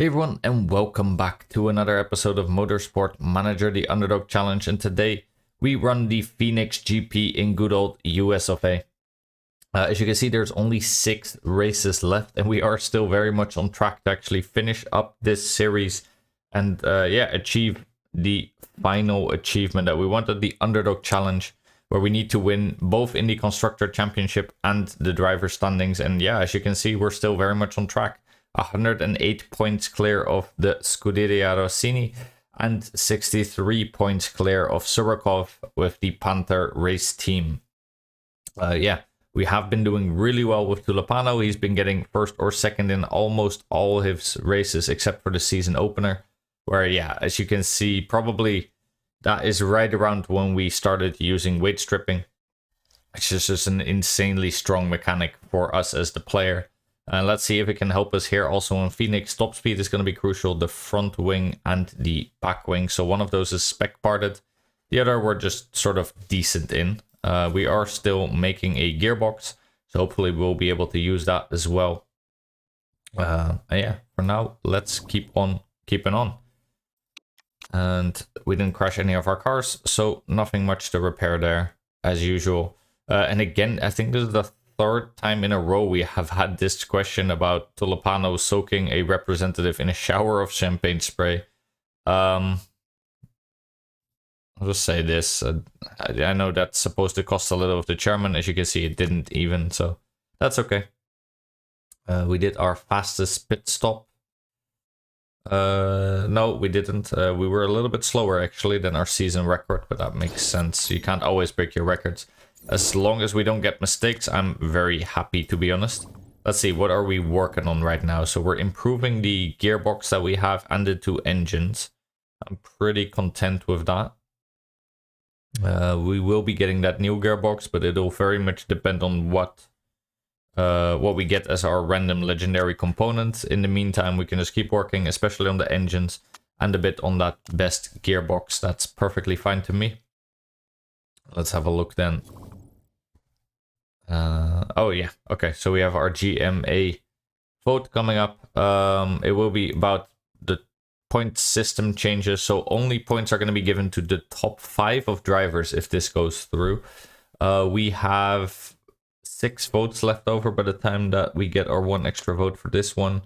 Hey everyone, and welcome back to another episode of Motorsport Manager, the Underdog Challenge. And today we run the Phoenix GP in good old US of A. As you can see, there's only 6 races left, and we are still very much on track to actually finish up this series and achieve the final achievement that we wanted, the Underdog Challenge, where we need to win both in the Constructor Championship and the driver standings. And yeah, as you can see, we're still very much on track. 108 points clear of the Scuderia Rossini and 63 points clear of Surikov with the Panther race team. We have been doing really well with Tulipano. He's been getting first or second in almost all his races except for the season opener, where, yeah, as you can see, probably that is right around when we started using weight stripping. It's just an insanely strong mechanic for us as the player. And let's see if it can help us here. Also in Phoenix, top speed is going to be crucial. The front wing and the back wing. So one of those is spec parted. The other we're just sort of decent in. We are still making a gearbox. So hopefully we'll be able to use that as well. For now, let's keep on keeping on. And we didn't crash any of our cars. So nothing much to repair there as usual. And again, I think this is the third time in a row we have had this question about Tulipano soaking a representative in a shower of champagne spray. I'll just say this. I know that's supposed to cost a little of the German. As you can see, it didn't even, so that's okay. We did our fastest pit stop. No, we didn't. We were a little bit slower actually than our season record, but that makes sense. You can't always break your records. As long as we don't get mistakes, I'm very happy, to be honest. Let's see, what are we working on right now? So we're improving the gearbox that we have and the 2 engines. I'm pretty content with that. We will be getting that new gearbox, but it'll very much depend on what we get as our random legendary component. In the meantime, we can just keep working, especially on the engines and a bit on that best gearbox. That's perfectly fine to me. Let's have a look then. Oh yeah, okay, so we have our Gma Vote coming up. It will be about the point system changes, so only points are going to be given to the top 5 of drivers if this goes through. We have 6 votes left over by the time that we get our 1 extra vote for this one.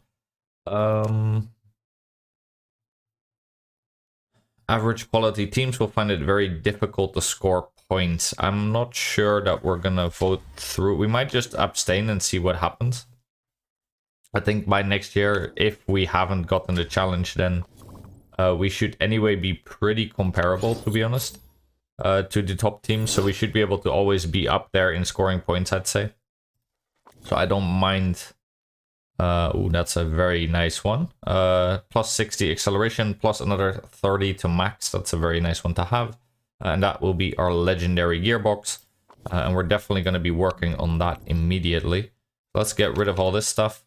Average quality teams will find it very difficult to score points. I'm not sure that we're gonna vote through. We might just abstain and see what happens. I think by next year, if we haven't gotten the challenge, then we should anyway be pretty comparable, to be honest, to the top teams. So we should be able to always be up there in scoring points, I'd say. So I don't mind. Ooh, that's a very nice one. Plus 60 acceleration, plus another 30 to max. That's a very nice one to have. And that will be our legendary gearbox. And we're definitely going to be working on that immediately. Let's get rid of all this stuff.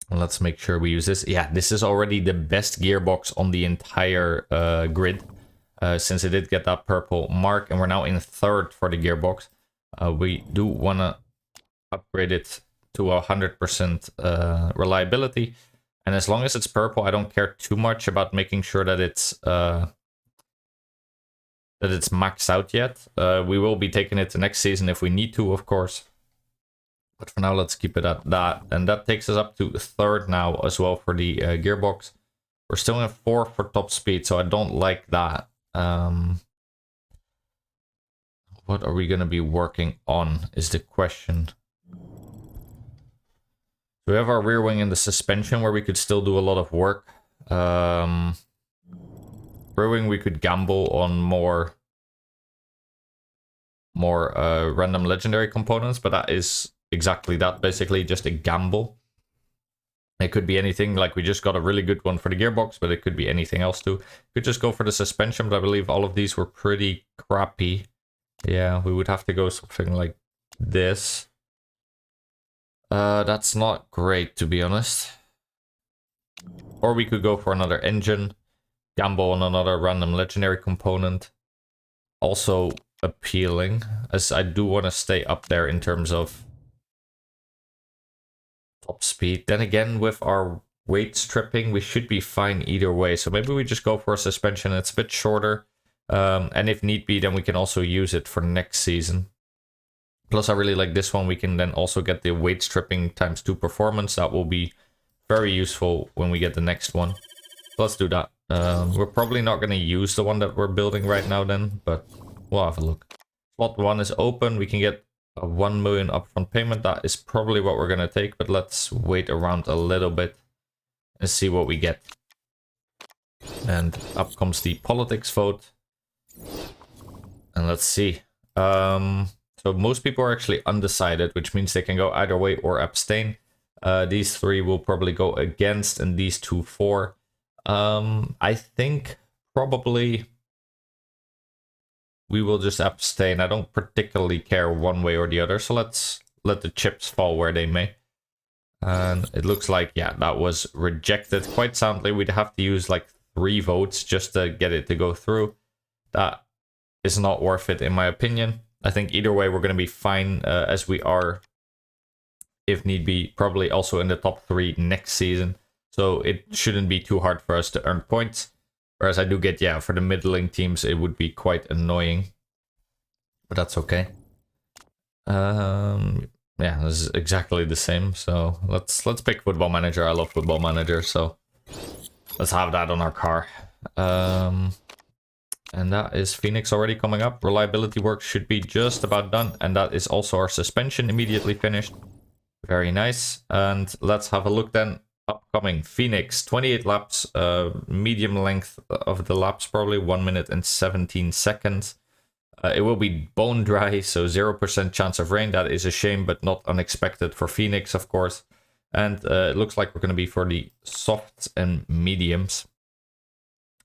And let's make sure we use this. Yeah, this is already the best gearbox on the entire grid. Since it did get that purple mark. And we're now in 3rd for the gearbox. We do want to upgrade it to 100% reliability. And as long as it's purple, I don't care too much about making sure that it's maxed out yet. We will be taking it to next season if we need to, of course. But for now, let's keep it at that. And that takes us up to 3rd now as well for the gearbox. We're still in 4th for top speed, so I don't like that. What are we going to be working on is the question. So we have our rear wing and the suspension where we could still do a lot of work. Rear wing, we could gamble on more random legendary components, but that is exactly that, basically just a gamble. It could be anything, like we just got a really good one for the gearbox, but it could be anything else too. Could just go for the suspension, but I believe all of these were pretty crappy. Yeah, we would have to go something like this. That's not great, to be honest. Or we could go for another engine, gamble on another random legendary component. Also appealing, as I do want to stay up there in terms of top speed. Then again, with our weight stripping, we should be fine either way. So maybe we just go for a suspension. It's a bit shorter. And if need be, then we can also use it for next season. Plus, I really like this one. We can then also get the weight stripping ×2 performance. That will be very useful when we get the next one. So let's do that. We're probably not going to use the one that we're building right now then, but we'll have a look. Slot 1 is open. We can get a 1 million upfront payment. That is probably what we're going to take, but let's wait around a little bit and see what we get. And up comes the politics vote. And let's see. So most people are actually undecided, which means they can go either way or abstain. These 3 will probably go against, and these 2 for. I think probably we will just abstain. I don't particularly care one way or the other, so let's let the chips fall where they may. And it looks like, yeah, that was rejected quite soundly. We'd have to use like 3 votes just to get it to go through. That is not worth it in my opinion. I think either way we're going to be fine as we are, if need be, probably also in the top 3 next season. So it shouldn't be too hard for us to earn points. Whereas I do get, yeah, for the middling teams it would be quite annoying. But that's okay. Yeah, this is exactly the same. So let's pick Football Manager. I love Football Manager, so let's have that on our car. And that is Phoenix already coming up. Reliability work should be just about done. And that is also our suspension immediately finished. Very nice. And let's have a look then. Upcoming Phoenix, 28 laps, medium length of the laps, probably 1 minute and 17 seconds. It will be bone dry, so 0% chance of rain. That is a shame, but not unexpected for Phoenix, of course. And it looks like we're going to be for the softs and mediums.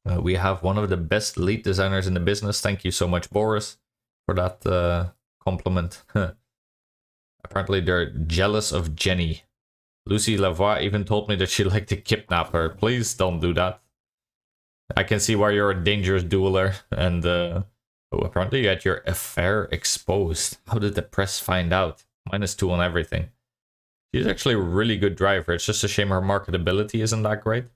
We have one of the best lead designers in the business. Thank you so much, Boris, for that compliment. Apparently they're jealous of Jenny. Lucy Lavoie even told me that she liked to kidnap her. Please don't do that. I can see why you're a dangerous dueler. And oh, apparently you had your affair exposed. How did the press find out? -2 on everything. She's actually a really good driver. It's just a shame her marketability isn't that great.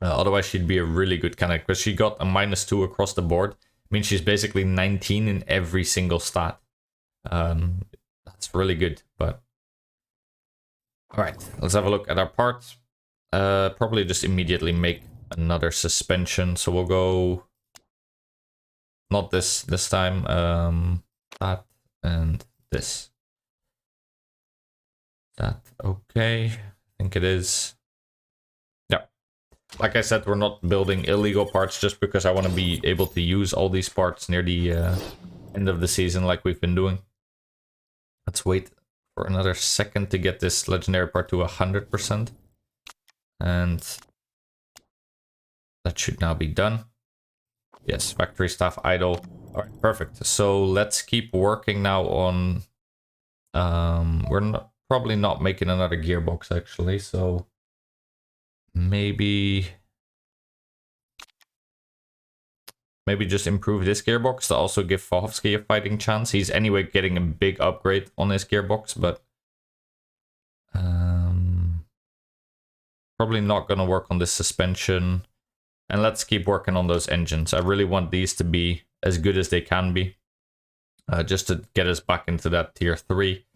Otherwise she'd be a really good candidate, because she got a -2 across the board. I mean, she's basically 19 in every single stat. That's really good, but... Alright, let's have a look at our parts. Probably just immediately make another suspension. So we'll go... Not this time. That and this. That okay? I think it is. Yeah. Like I said, we're not building illegal parts just because I want to be able to use all these parts near the end of the season like we've been doing. Let's wait for another second to get this legendary part to 100%. And that should now be done. Yes, factory staff idle. Alright, perfect. So let's keep working now on... probably not making another gearbox actually, so... Maybe just improve this gearbox to also give Fahovsky a fighting chance. He's anyway getting a big upgrade on his gearbox, but... probably not going to work on this suspension. And let's keep working on those engines. I really want these to be as good as they can be. Just to get us back into that tier 3.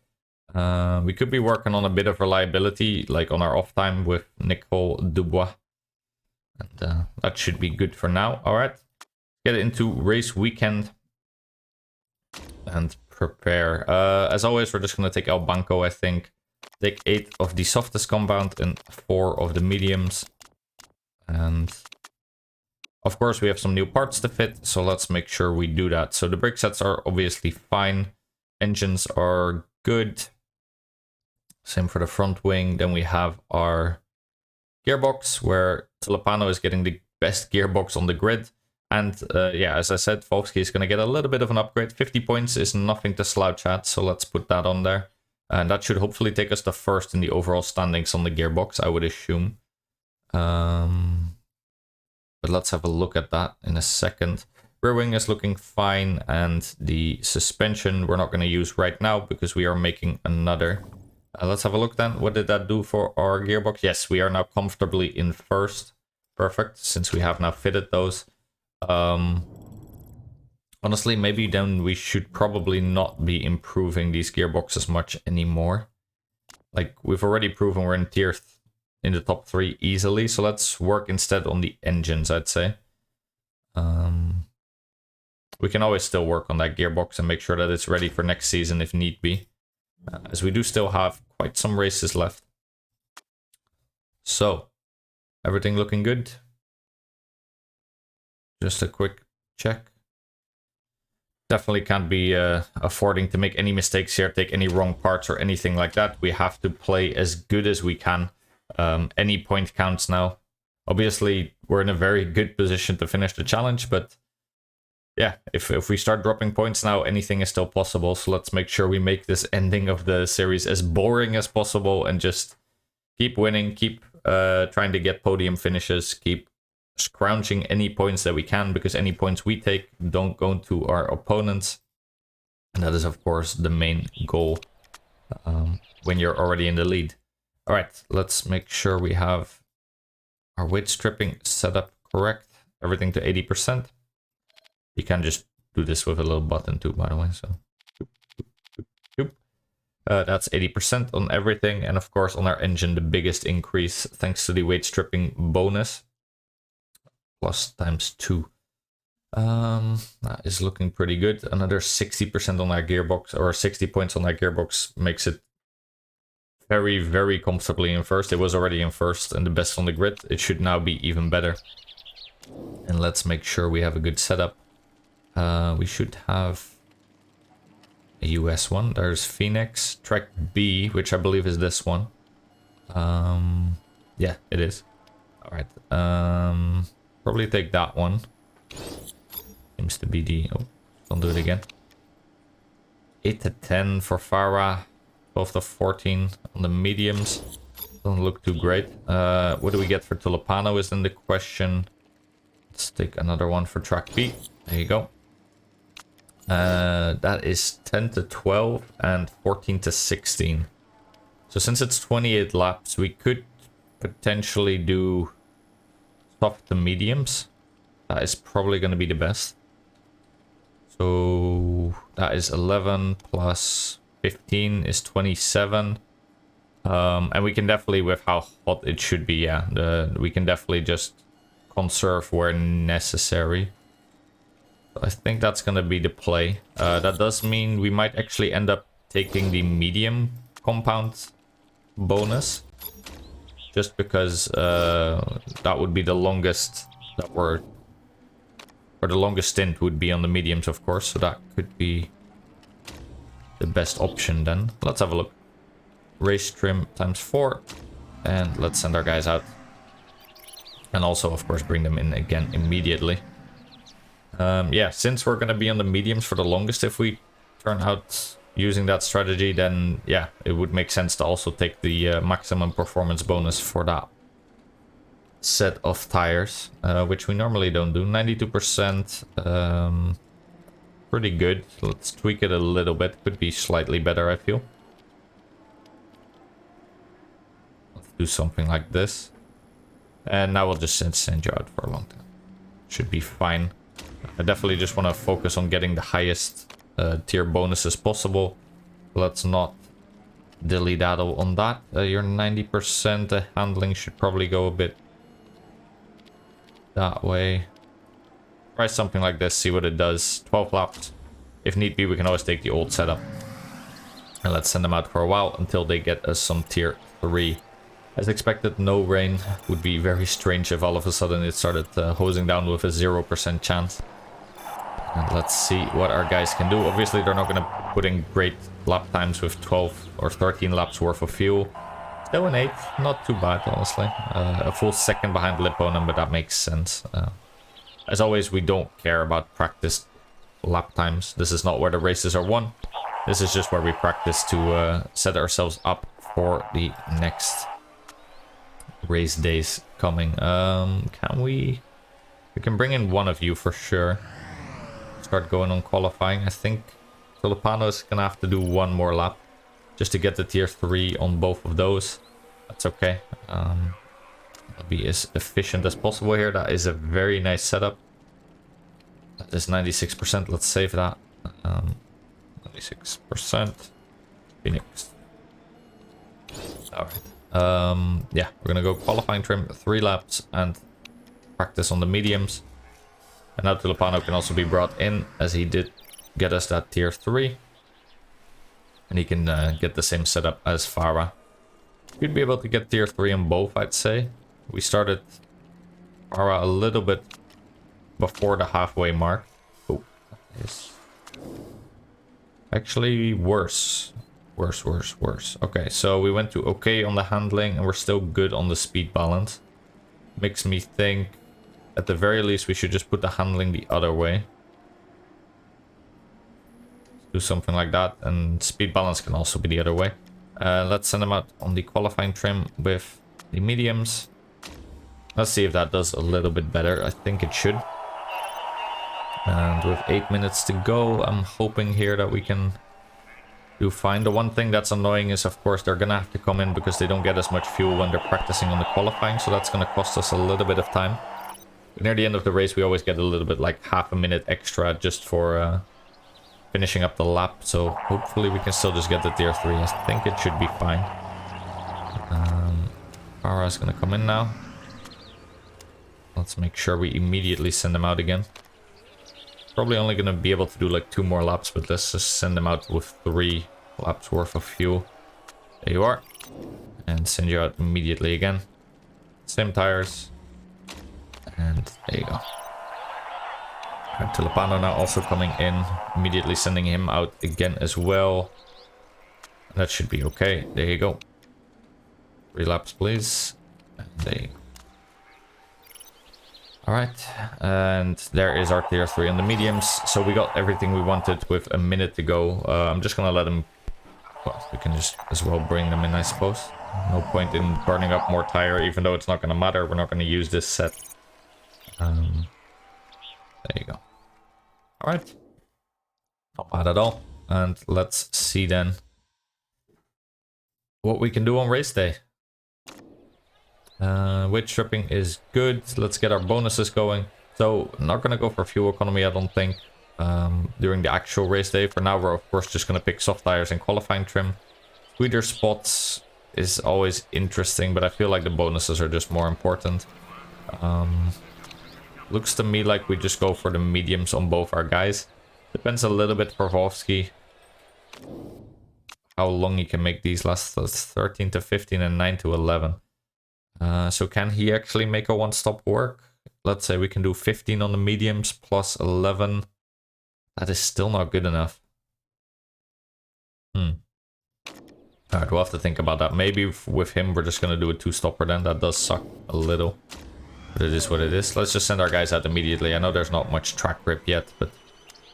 We could be working on a bit of reliability, like on our off time with Nicole Dubois. And that should be good for now. Alright. Get into race weekend. And prepare. As always, we're just going to take El Banco, I think. Take 8 of the softest compound and 4 of the mediums. And... of course, we have some new parts to fit, so let's make sure we do that. So the brake sets are obviously fine. Engines are good. Same for the front wing. Then we have our gearbox, where Tulipano is getting the best gearbox on the grid. And yeah, as I said, Volksky is going to get a little bit of an upgrade. 50 points is nothing to slouch at, so let's put that on there. And that should hopefully take us to first in the overall standings on the gearbox, I would assume. But let's have a look at that in a second. Rear wing is looking fine, and the suspension we're not going to use right now because we are making another. Let's have a look then. What did that do for our gearbox? Yes, we are now comfortably in first. Perfect, since we have now fitted those. Honestly, maybe then we should probably not be improving these gearboxes much anymore. Like, we've already proven we're in in the top 3 easily, so let's work instead on the engines, I'd say. We can always still work on that gearbox and make sure that it's ready for next season if need be. As we do still have quite some races left. So, everything looking good? Just a quick check. Definitely can't be affording to make any mistakes here, take any wrong parts or anything like that. We have to play as good as we can. Any point counts now. Obviously, we're in a very good position to finish the challenge, but yeah, if we start dropping points now, anything is still possible. So let's make sure we make this ending of the series as boring as possible and just keep winning, keep trying to get podium finishes, keep scrounging any points that we can, because any points we take don't go to our opponents. And that is, of course, the main goal when you're already in the lead. All right, let's make sure we have our weight stripping set up correct. Everything to 80%. You can just do this with a little button too, by the way. So that's 80% on everything. And of course, on our engine, the biggest increase thanks to the weight stripping bonus. Plus ×2. That is looking pretty good. Another 60% on our gearbox, or 60 points on our gearbox, makes it very, very comfortably in first. It was already in first and the best on the grid. It should now be even better. And let's make sure we have a good setup. We should have a US one. There's Phoenix, track B, which I believe is this one. Yeah, it is. All right. Probably take that one. Seems to be the... Oh, don't do it again. 8 to 10 for Farah. 12 to 14 on the mediums. Don't look too great. What do we get for Tulipano is then the question. Let's take another one for track B. There you go. That is 10 to 12 and 14 to 16. So since it's 28 laps, we could potentially do soft to mediums. That is probably going to be the best. So that is 11 plus 15 is 27. And we can definitely, with how hot it should be, yeah, we can definitely just conserve where necessary. I think that's going to be the play. That does mean we might actually end up taking the medium compound bonus. Just because that would be the longest that we're... Or the longest stint would be on the mediums, of course. So that could be the best option then. Let's have a look. Race trim ×4. And let's send our guys out. And also, of course, bring them in again immediately. Yeah, since we're going to be on the mediums for the longest, if we turn out using that strategy, then yeah, it would make sense to also take the maximum performance bonus for that set of tires, which we normally don't do. 92%, pretty good. Let's tweak it a little bit. Could be slightly better, I feel. Let's do something like this. And now we'll just send you out for a long time. Should be fine. I definitely just want to focus on getting the highest tier bonuses possible. Let's not dilly-daddle on that. Your 90% handling should probably go a bit that way. Try something like this, see what it does. 12 laps. If need be, we can always take the old setup. And let's send them out for a while until they get us some tier 3. As expected, no rain. Would be very strange if all of a sudden it started hosing down with a 0% chance. And let's see what our guys can do. Obviously, they're not going to put in great lap times with 12 or 13 laps worth of fuel. Still an 8th. Not too bad, honestly. A full second behind Lipponen, but that makes sense. As always, we don't care about practice lap times. This is not where the races are won. This is just where we practice to set ourselves up for the next race days coming. Can we... We can bring in one of you for sure. Start going on qualifying. I think Filipano is gonna have to do one more lap just to get the tier 3 on both of those. That's okay. I'll be as efficient as possible here. That is a very nice setup. That is 96%. Let's save that. 96%. Phoenix. Alright. Yeah, we're gonna go qualifying trim, 3 laps, and practice on the mediums. And now Tulipano can also be brought in, as he did get us that tier 3. And he can get the same setup as Farah. We'd be able to get tier 3 on both, I'd say. We started Farah a little bit before the halfway mark. Oh, that is actually worse. Worse. Okay, so we went to okay on the handling, and we're still good on the speed balance. Makes me think, at the very least, we should just put the handling the other way. Do something like that, and speed balance can also be the other way. Let's send them out on the qualifying trim with the mediums. Let's see if that does a little bit better. I think it should. And with 8 minutes to go, I'm hoping here that we can do fine. The one thing that's annoying is, of course, they're gonna have to come in because they don't get as much fuel when they're practicing on the qualifying, so that's gonna cost us a little bit of time. But near the end of the race, we always get a little bit, like half a minute extra just for finishing up the lap, so hopefully we can still just get the tier 3. I think it should be fine. Farah's gonna come in now. Let's make sure we immediately send them out again. Probably only gonna be able to do like 2 more laps, but let's just send them out with 3 laps worth of fuel. There you are. And send you out immediately again. Same tires. And there you go. Tulipano now also coming in, immediately sending him out again as well. That should be okay. There you go. 3 laps, please. And there you go. Alright, and there is our tier 3 on the mediums. So we got everything we wanted with a minute to go. I'm just gonna let them... Well, we can just as well bring them in, I suppose. No point in burning up more tire, even though it's not gonna matter. We're not gonna use this set. There you go. Alright. Not bad at all. And let's see then what we can do on race day. Weight stripping is good. Let's get our bonuses going. So, not going to go for fuel economy, I don't think, during the actual race day. For now, we're of course just going to pick soft tires and qualifying trim. Sweeter spots is always interesting, but I feel like the bonuses are just more important. Looks to me like we just go for the mediums on both our guys. Depends a little bit for Vovsky. How long he can make these last. That's 13 to 15 and 9 to 11. So can he actually make a one-stop work? Let's say we can do 15 on the mediums plus 11. That is still not good enough. Alright, we'll have to think about that. Maybe with him we're just going to do a 2-stopper then. That does suck a little. But it is what it is. Let's just send our guys out immediately. I know there's not much track grip yet, but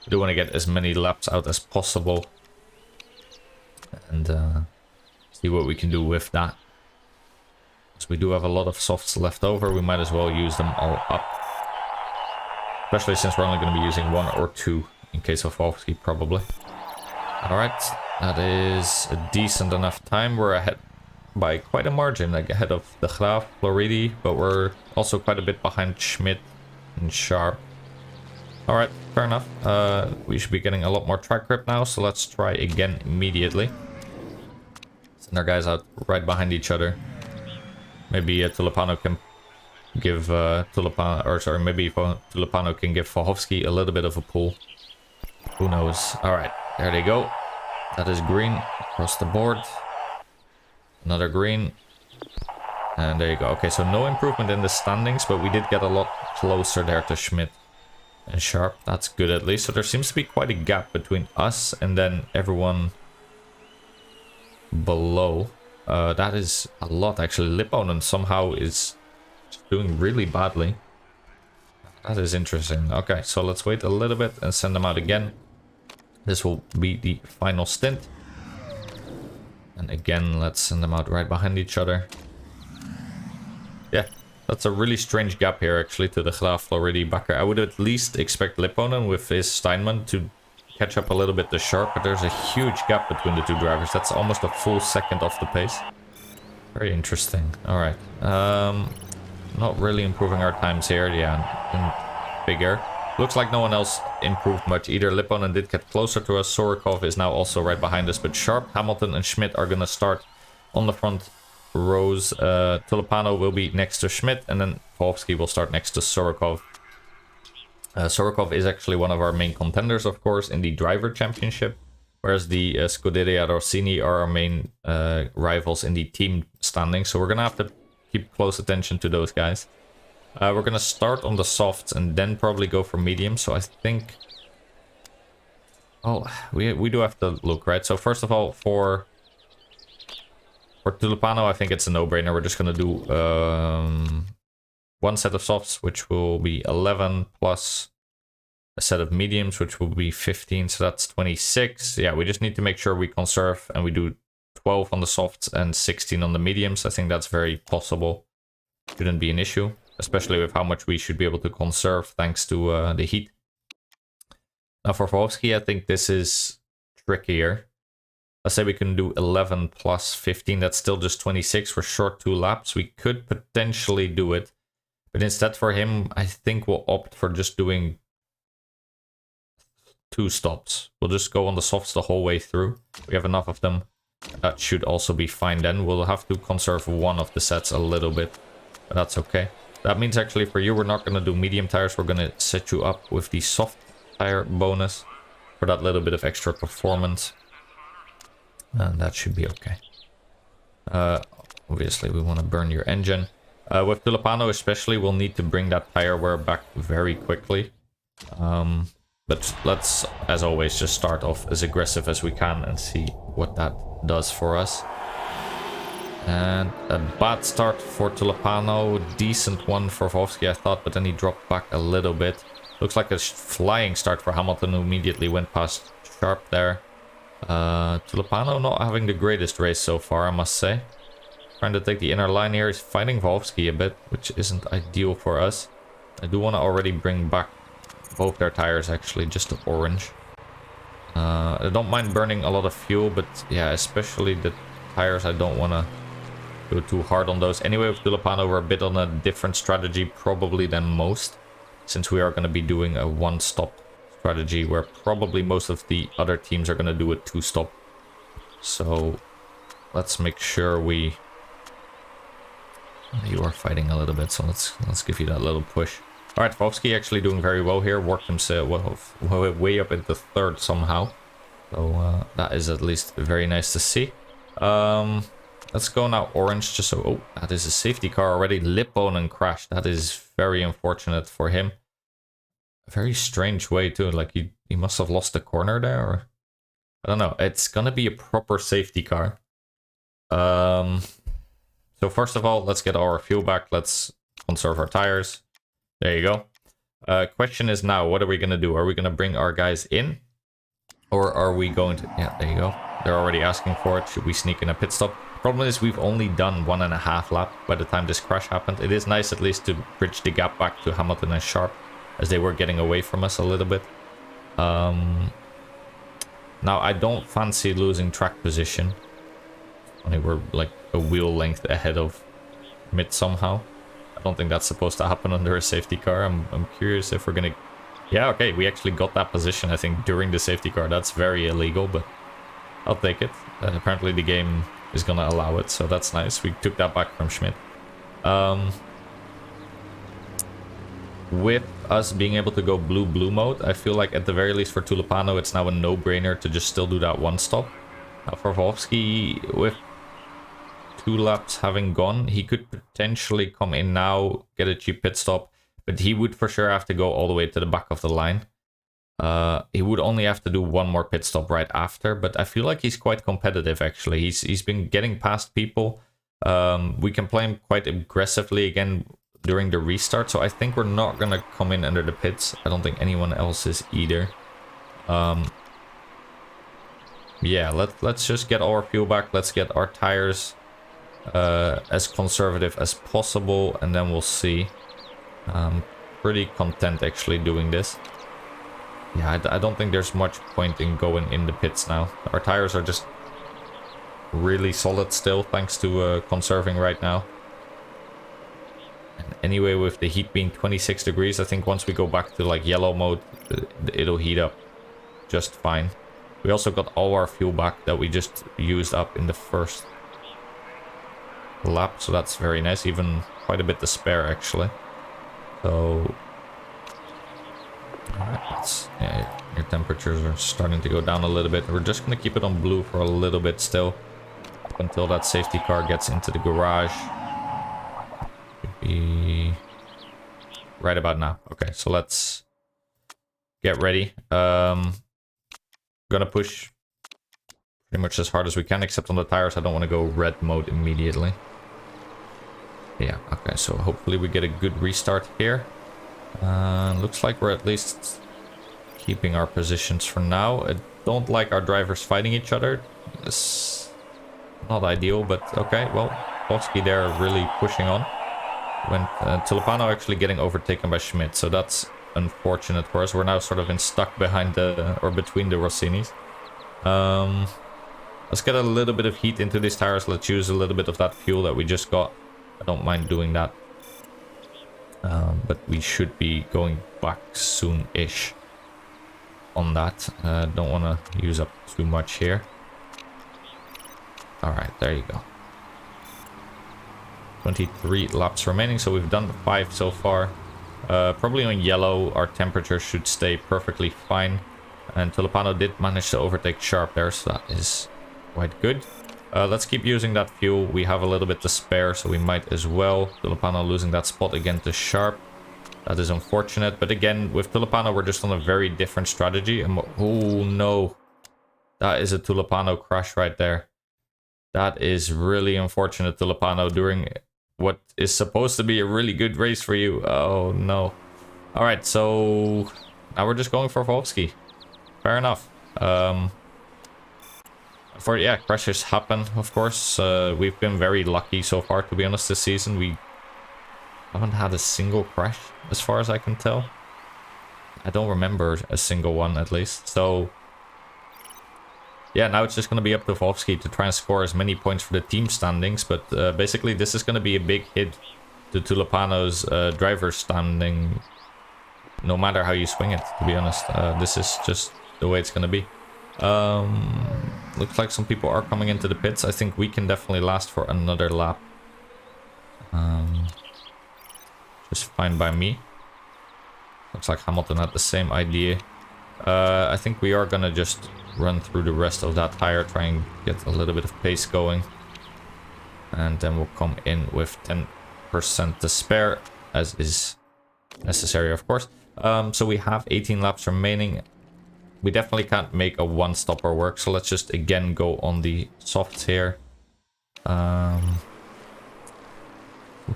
I do want to get as many laps out as possible. And see what we can do with that. So we do have a lot of softs left over. We might as well use them all up. Especially since we're only going to be using 1 or 2 in case of Volsky, probably. Alright, that is a decent enough time. We're ahead by quite a margin, like ahead of the Graaf, Floridi, but we're also quite a bit behind Schmidt and Sharp. Alright, fair enough. We should be getting a lot more track grip now, so let's try again immediately. Send our guys out right behind each other. Maybe Tulipano can give maybe Tulipano can give Fahovsky a little bit of a pull. Who knows? Alright, there they go. That is green across the board. Another green. And there you go. Okay, so no improvement in the standings, but we did get a lot closer there to Schmidt and Sharp. That's good at least. So there seems to be quite a gap between us and then everyone below. That is a lot actually. Lipponen somehow is doing really badly. That is interesting. Okay, so let's wait a little bit and send them out again. This will be the final stint. And again, let's send them out right behind each other. Yeah, that's a really strange gap here actually to the Graaf Floridi backer. I would at least expect Lipponen with his Steinman to catch up a little bit to Sharp, but there's a huge gap between the two drivers. That's almost a full second off the pace. Very interesting. All right. Not really improving our times here. Yeah, bigger. Looks like no one else improved much either. Lipponen did get closer to us. Sorokov is now also right behind us, but Sharp, Hamilton, and Schmidt are going to start on the front rows. Tulipano will be next to Schmidt, and then Polsky will start next to Sorokov. Sorokov is actually one of our main contenders, of course, in the driver championship, whereas the Scuderia Rossini are our main rivals in the team standing. So we're going to have to keep close attention to those guys. We're going to start on the softs and then probably go for medium. So I think... Oh, we do have to look, right? So first of all, for Tulipano, I think it's a no-brainer. We're just going to do... one set of softs, which will be 11, plus a set of mediums, which will be 15, so that's 26. Yeah, we just need to make sure we conserve, and we do 12 on the softs and 16 on the mediums. I think that's very possible. Shouldn't be an issue, especially with how much we should be able to conserve thanks to the heat. Now for Wolfsky, I think this is trickier. Let's say we can do 11 plus 15, that's still just 26. We're short 2 laps. We could potentially do it. But instead for him, I think we'll opt for just doing 2 stops. We'll just go on the softs the whole way through. We have enough of them. That should also be fine then. We'll have to conserve one of the sets a little bit. But that's okay. That means actually for you, we're not going to do medium tires. We're going to set you up with the soft tire bonus for that little bit of extra performance. And that should be okay. Obviously, we want to burn your engine. With Tulipano especially, we'll need to bring that tire wear back very quickly. But let's, as always, just start off as aggressive as we can and see what that does for us. And a bad start for Tulipano, decent one for Wolfsky I thought, but then he dropped back a little bit. Looks like a flying start for Hamilton, who immediately went past Sharp there. Tulipano not having the greatest race so far, I must say. Trying to take the inner line here. He's fighting Wolfsky a bit, which isn't ideal for us. I do want to already bring back both their tires, actually, just to orange. I don't mind burning a lot of fuel, but yeah, especially the tires, I don't want to go too hard on those. Anyway, with Tulipano, we're a bit on a different strategy, probably than most, since we are going to be doing a one-stop strategy, where probably most of the other teams are going to do a 2-stop. So let's make sure we... You are fighting a little bit, so let's give you that little push. All right, Wolfsky actually doing very well here. Worked himself way up into 3rd somehow. So that is at least very nice to see. Let's go now orange, just so... Oh, that is a safety car already. Lipponen crashed. That is very unfortunate for him. A very strange way too. Like he must have lost the corner there, or... I don't know. It's gonna be a proper safety car. So first of all, let's get our fuel back. Let's conserve our tires. There you go. Question is now, what are we going to do? Are we going to bring our guys in? Or are we going to... Yeah, there you go. They're already asking for it. Should we sneak in a pit stop? Problem is, we've only done 1.5 lap by the time this crash happened. It is nice at least to bridge the gap back to Hamilton and Sharp, as they were getting away from us a little bit. Now, I don't fancy losing track position. Only we're like a wheel length ahead of mid somehow. I don't think that's supposed to happen under a safety car. I'm curious if we're gonna... Yeah, okay, we actually got that position, I think, during the safety car. That's very illegal, but I'll take it. Apparently the game is gonna allow it, so that's nice. We took that back from Schmidt. With us being able to go blue mode, I feel like at the very least for Tulipano, it's now a no-brainer to just still do that one stop. For Wolfsky, with 2 laps having gone, he could potentially come in now, get a cheap pit stop, but he would for sure have to go all the way to the back of the line. He would only have to do one more pit stop right after, but I feel like he's quite competitive actually. He's been getting past people. We can play him quite aggressively again during the restart, so I think we're not gonna come in under the pits. I don't think anyone else is either. Yeah, let's just get our fuel back. Let's get our tires as conservative as possible, and then we'll see. Pretty content actually doing this. Yeah, I don't think there's much point in going in the pits now. Our tires are just really solid still, thanks to conserving right now. And anyway, with the heat being 26 degrees, I think once we go back to like yellow mode, it'll heat up just fine. We also got all our fuel back that we just used up in the first lap, so that's very nice. Even quite a bit to spare, actually. So... Alright, yeah, your temperatures are starting to go down a little bit. We're just going to keep it on blue for a little bit still, up until that safety car gets into the garage. Should be right about now. Okay, so let's get ready. Gonna push pretty much as hard as we can, except on the tires. I don't want to go red mode immediately. Yeah, okay, so hopefully we get a good restart here. Looks like we're at least keeping our positions for now. I don't like our drivers fighting each other. It's not ideal, but okay. Well, Polski there really pushing on. When Tulipano actually getting overtaken by Schmidt, so that's unfortunate for us. We're now sort of stuck behind the, or between the Rossinis. Let's get a little bit of heat into these tires. Let's use a little bit of that fuel that we just got. I don't mind doing that. But we should be going back soon-ish on that. Don't want to use up too much here. Alright, there you go. 23 laps remaining, so we've done 5 so far. Probably on yellow, our temperature should stay perfectly fine. And Tulipano did manage to overtake Sharp there, so that is quite good. Let's keep using that fuel. We have a little bit to spare, so we might as well. Tulipano losing that spot again to Sharp. That is unfortunate. But again, with Tulipano, we're just on a very different strategy. And oh no. That is a Tulipano crash right there. That is really unfortunate, Tulipano, during what is supposed to be a really good race for you. Oh no. Alright, so now we're just going for Volsky. Fair enough. Yeah, crashes happen, of course. We've been very lucky so far, to be honest, this season. We haven't had a single crash, as far as I can tell. I don't remember a single one, at least. So, yeah, now it's just going to be up to Volsky to try and score as many points for the team standings. But basically, this is going to be a big hit to Tulipano's driver standing, no matter how you swing it, to be honest. This is just the way it's going to be. Looks like some people are coming into the pits. I think we can definitely last for another lap. Just fine by me. Looks like Hamilton had the same idea. I think we are gonna just run through the rest of that tire, try and get a little bit of pace going. And then we'll come in with 10% to spare, as is necessary, of course. So we have 18 laps remaining. We definitely can't make a one-stopper work, so let's just again go on the softs here.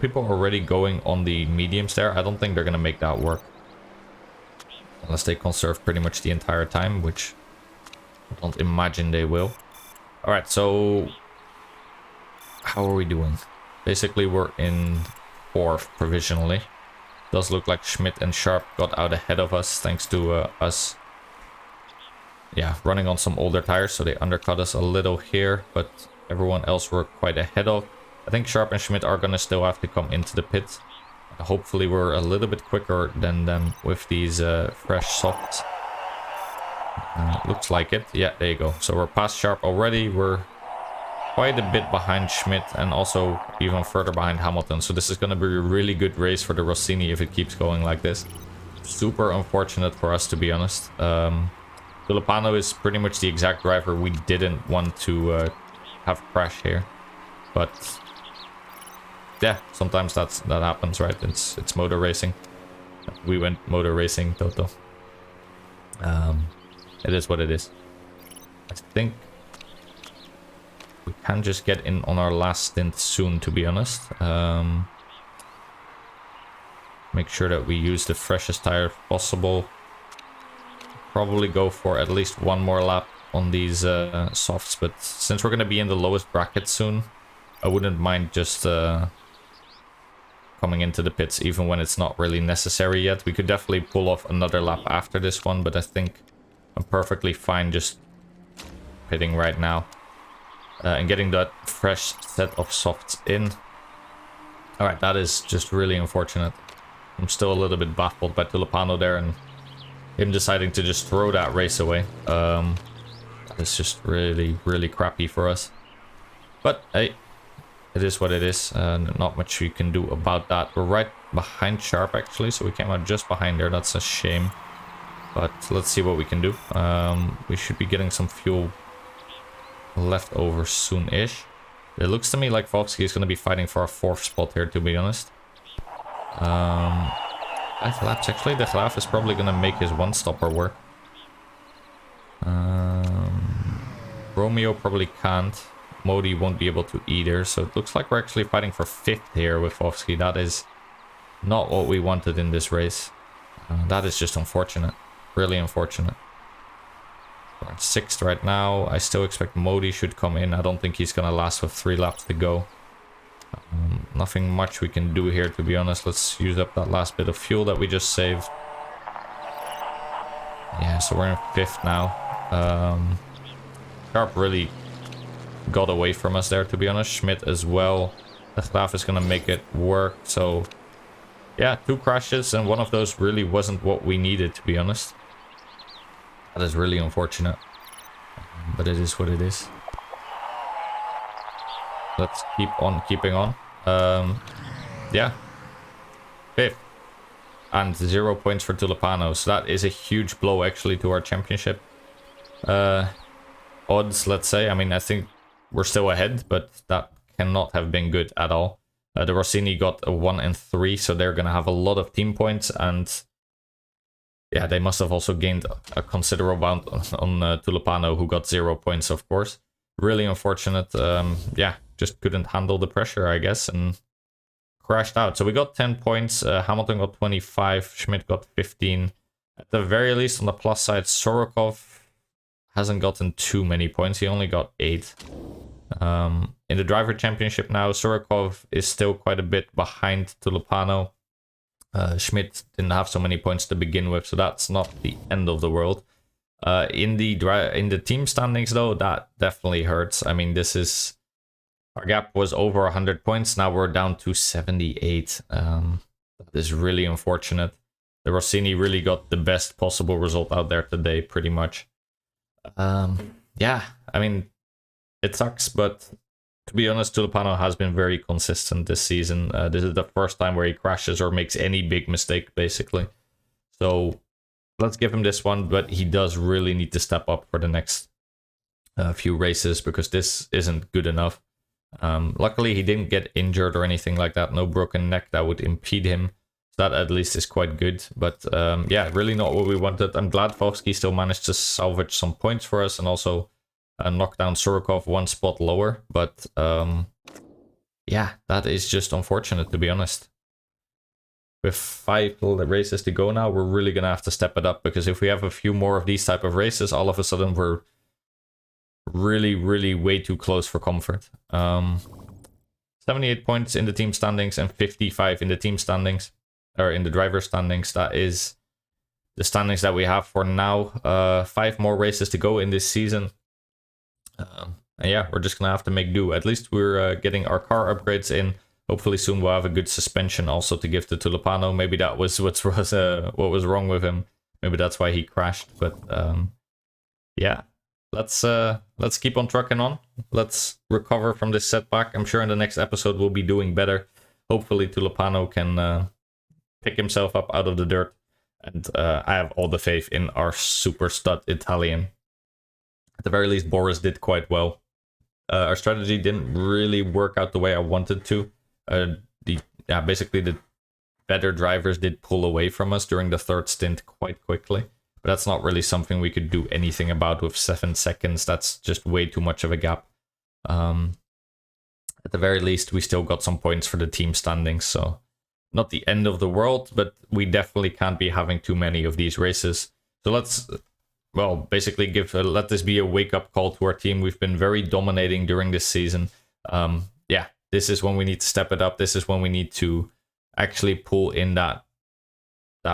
People are already going on the mediums there. I don't think they're going to make that work. Unless they conserve pretty much the entire time, which I don't imagine they will. Alright, so how are we doing? Basically, we're in 4th provisionally. Does look like Schmidt and Sharp got out ahead of us, thanks to us... Yeah, running on some older tires, so they undercut us a little here, but everyone else we're quite ahead of. I think Sharp and Schmidt are going to still have to come into the pit. Hopefully we're a little bit quicker than them with these fresh softs. Looks like it. Yeah, there you go. So we're past Sharp already. We're quite a bit behind Schmidt and also even further behind Hamilton. So this is going to be a really good race for the Rossini if it keeps going like this. Super unfortunate for us, to be honest. Tulipano is pretty much the exact driver we didn't want to have crash here, but yeah, sometimes that happens, right? It's motor racing. We went motor racing, Toto. It is what it is. I think we can just get in on our last stint soon, to be honest. Make sure that we use the freshest tire possible. Probably go for at least one more lap on these softs, but since we're going to be in the lowest bracket soon, I wouldn't mind just coming into the pits even when it's not really necessary yet. We could definitely pull off another lap after this one, but I think I'm perfectly fine just pitting right now. And getting that fresh set of softs in. Alright, that is just really unfortunate. I'm still a little bit baffled by Tulipano there and him deciding to just throw that race away. That is just really, really crappy for us. But hey, it is what it is. Not much we can do about that. We're right behind Sharp actually, so we came out just behind there. That's a shame. But let's see what we can do. We should be getting some fuel left over soon-ish. It looks to me like Volksky is going to be fighting for a 4th spot here, to be honest. 5 laps actually. De Graaf is probably going to make his one-stopper work. Romeo probably can't. Modi won't be able to either, so it looks like we're actually fighting for 5th here with Volksky. That is not what we wanted in this race. That is just unfortunate. Really unfortunate. We're at 6th right now. I still expect Modi should come in. I don't think he's gonna last with 3 laps to go. Nothing much we can do here, to be honest. Let's use up that last bit of fuel that we just saved. Yeah, so we're in 5th now. Sharp really got away from us there, to be honest. Schmidt as well. The Graaf is gonna make it work. So yeah, 2 crashes, and one of those really wasn't what we needed, to be honest. That is really unfortunate, but it is what it is. Let's keep on keeping on. Yeah, 5th and 0 points for Tulipano, so that is a huge blow actually to our championship odds, let's say. I mean, I think we're still ahead, but that cannot have been good at all. The Rossini got a 1 and 3, so they're gonna have a lot of team points, and yeah, they must have also gained a considerable amount on Tulipano, who got 0 points, of course. Really unfortunate. Yeah, just couldn't handle the pressure, I guess, and crashed out. So we got 10 points. Hamilton got 25. Schmidt got 15. At the very least, on the plus side, Sorokov hasn't gotten too many points. He only got 8. In the driver championship now, Sorokov is still quite a bit behind Tulipano. Schmidt didn't have so many points to begin with, so that's not the end of the world. In the team standings, though, that definitely hurts. I mean, this is... Our gap was over 100 points. Now we're down to 78. That is really unfortunate. The Rossini really got the best possible result out there today, pretty much. Yeah, I mean, it sucks, but to be honest, Tulipano has been very consistent this season. This is the first time where he crashes or makes any big mistake, basically. So let's give him this one, but he does really need to step up for the next few races, because this isn't good enough. Luckily, he didn't get injured or anything like that. No broken neck that would impede him. So that at least is quite good. But yeah, really not what we wanted. I'm glad Volksky still managed to salvage some points for us and also knock down Surikov 1 spot lower. But yeah, that is just unfortunate, to be honest. With 5 races to go now, we're really going to have to step it up, because if we have a few more of these type of races, all of a sudden we're really way too close for comfort. 78 points in the team standings and 55 in the team standings, or in the driver standings. That is the standings that we have for now. 5 more races to go in this season. And yeah, we're just gonna have to make do. At least we're getting our car upgrades in. Hopefully soon we'll have a good suspension also to give to Tulipano. Maybe that was what was wrong with him. Maybe that's why he crashed. But yeah, let's keep on trucking on. Let's recover from this setback. I'm sure in the next episode we'll be doing better. Hopefully Tulipano can pick himself up out of the dirt. And I have all the faith in our super stud Italian. At the very least, Boris did quite well. Our strategy didn't really work out the way I wanted to. Basically the better drivers did pull away from us during the 3rd stint quite quickly. But that's not really something we could do anything about with 7 seconds. That's just way too much of a gap. At the very least, we still got some points for the team standings. So not the end of the world, but we definitely can't be having too many of these races. So let's... well, basically let this be a wake-up call to our team. We've been very dominating during this season. Yeah, this is when we need to step it up. This is when we need to actually pull in that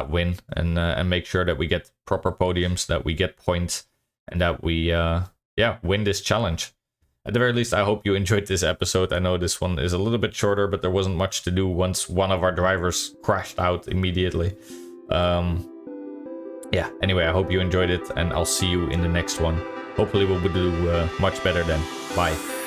win and make sure that we get proper podiums, that we get points, and that we win this challenge. At the very least, I hope you enjoyed this episode. I know this one is a little bit shorter, but there wasn't much to do once one of our drivers crashed out immediately. Anyway, I hope you enjoyed it, and I'll see you in the next one. Hopefully we'll do much better then. Bye.